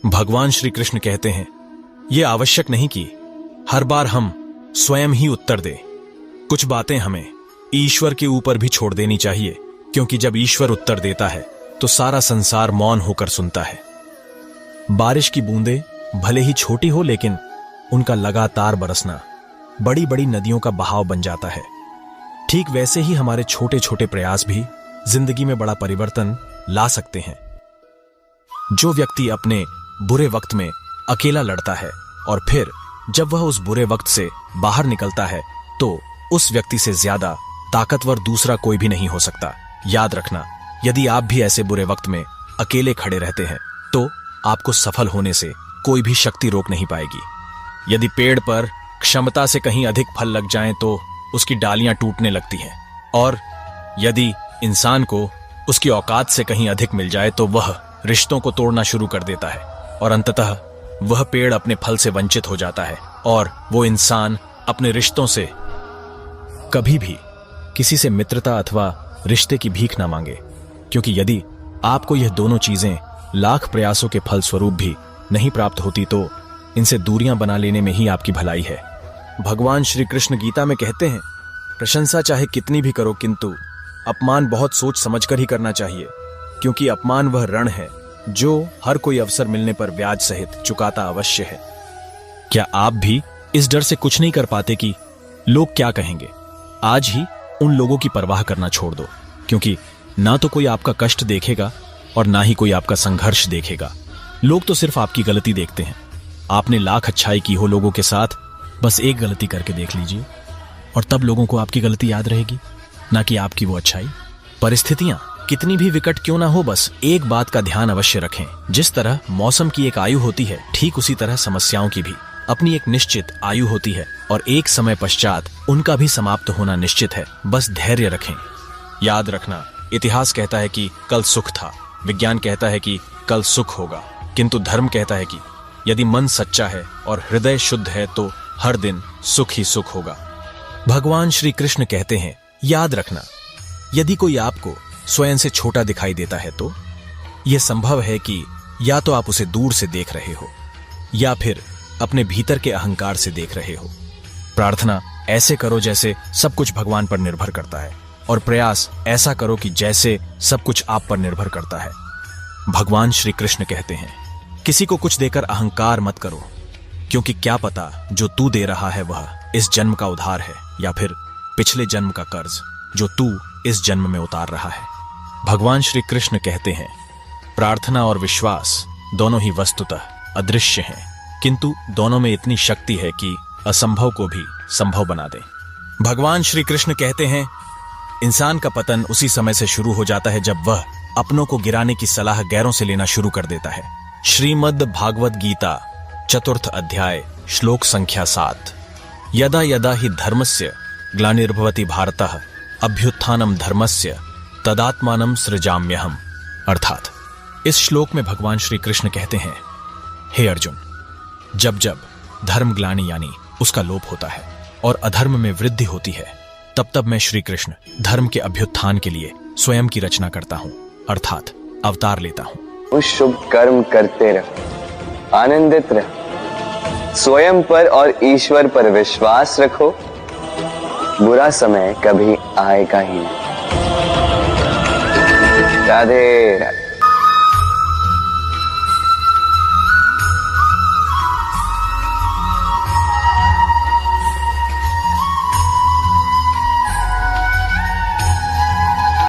भगवान श्री कृष्ण कहते हैं, यह आवश्यक नहीं कि हर बार हम स्वयं ही उत्तर दें। कुछ बातें हमें ईश्वर के ऊपर भी छोड़ देनी चाहिए, क्योंकि जब ईश्वर उत्तर देता है तो सारा संसार मौन होकर सुनता है। बारिश की बूंदें भले ही छोटी हो, लेकिन उनका लगातार बरसना बड़ी बड़ी नदियों का बहाव बन जाता है। ठीक वैसे ही हमारे छोटे छोटे प्रयास भी जिंदगी में बड़ा परिवर्तन ला सकते हैं। जो व्यक्ति अपने बुरे वक्त में अकेला लड़ता है और फिर जब वह उस बुरे वक्त से बाहर निकलता है, तो उस व्यक्ति से ज्यादा ताकतवर दूसरा कोई भी नहीं हो सकता। याद रखना, यदि आप भी ऐसे बुरे वक्त में अकेले खड़े रहते हैं तो आपको सफल होने से कोई भी शक्ति रोक नहीं पाएगी। यदि पेड़ पर क्षमता से कहीं अधिक फल लग जाएं तो उसकी डालियां टूटने लगती हैं, और यदि इंसान को उसकी औकात से कहीं अधिक मिल जाए तो वह रिश्तों को तोड़ना शुरू कर देता है, और अंततः वह पेड़ अपने फल से वंचित हो जाता है और वो इंसान अपने रिश्तों से कभी भी किसी से मित्रता अथवा रिश्ते की भीख ना मांगे, क्योंकि यदि आपको यह दोनों चीजें लाख प्रयासों के फल स्वरूप भी नहीं प्राप्त होती तो इनसे दूरियां बना लेने में ही आपकी भलाई है। भगवान श्री कृष्ण गीता में कहते हैं, प्रशंसा चाहे कितनी भी करो, किंतु अपमान बहुत सोच समझकर ही करना चाहिए, क्योंकि अपमान वह ऋण है जो हर कोई अवसर मिलने पर ब्याज सहित चुकाता अवश्य है। क्या आप भी इस डर से कुछ नहीं कर पाते कि लोग क्या कहेंगे? आज ही उन लोगों की परवाह करना छोड़ दो, क्योंकि ना तो कोई आपका कष्ट देखेगा और ना ही कोई आपका संघर्ष देखेगा। लोग तो सिर्फ आपकी गलती देखते हैं। आपने लाख अच्छाई की हो लोगों के साथ, बस एक गलती करके देख लीजिए और तब लोगों को आपकी गलती याद रहेगी, ना कि आपकी वो अच्छाई। परिस्थितियां कितनी भी विकट क्यों ना हो, बस एक बात का ध्यान अवश्य रखें। जिस तरह मौसम की एक आयु होती है, ठीक उसी तरह समस्याओं की भी अपनी एक निश्चित आयु होती है और एक समय पश्चात उनका भी समाप्त होना निश्चित है। बस धैर्य रखें। याद रखना, इतिहास कहता है कि कल सुख था, विज्ञान कहता है कि कल सुख होगा, किंतु धर्म कहता है कि यदि मन सच्चा है और हृदय शुद्ध है तो हर दिन सुख ही सुख होगा। भगवान श्री कृष्ण कहते हैं, याद रखना, यदि कोई आपको स्वयं से छोटा दिखाई देता है तो यह संभव है कि या तो आप उसे दूर से देख रहे हो या फिर अपने भीतर के अहंकार से देख रहे हो। प्रार्थना ऐसे करो जैसे सब कुछ भगवान पर निर्भर करता है, और प्रयास ऐसा करो कि जैसे सब कुछ आप पर निर्भर करता है। भगवान श्री कृष्ण कहते हैं, किसी को कुछ देकर अहंकार मत करो, क्योंकि क्या पता जो तू दे रहा है वह इस जन्म का उधार है या फिर पिछले जन्म का कर्ज जो तू इस जन्म में उतार रहा है। भगवान श्री कृष्ण कहते हैं, प्रार्थना और विश्वास दोनों ही वस्तुतः अदृश्य हैं, किंतु दोनों में इतनी शक्ति है कि असंभव को भी संभव बना दे। भगवान श्री कृष्ण कहते हैं, इंसान का पतन उसी समय से शुरू हो जाता है जब वह अपनों को गिराने की सलाह गैरों से लेना शुरू कर देता है। श्रीमद् भागवत गीता चतुर्थ अध्याय श्लोक संख्या 7। यदा यदा हि धर्मस्य ग्लानिर्भवति भारतः अभ्युत्थानम धर्मस्य तदात्मानं सृजाम्यहम्। अर्थात इस श्लोक में भगवान श्री कृष्ण कहते हैं, हे अर्जुन, जब जब धर्म ग्लानि यानी उसका लोप होता है और अधर्म में वृद्धि होती है, तब तब मैं श्री कृष्ण धर्म के अभ्युत्थान के लिए स्वयं की रचना करता हूं, अर्थात अवतार लेता हूं। उस शुभ कर्म करते रहो, आनंदित रहो, स्वयं पर और ईश्वर पर विश्वास रखो, बुरा समय कभी आएगा ही नहीं। राधे राधे।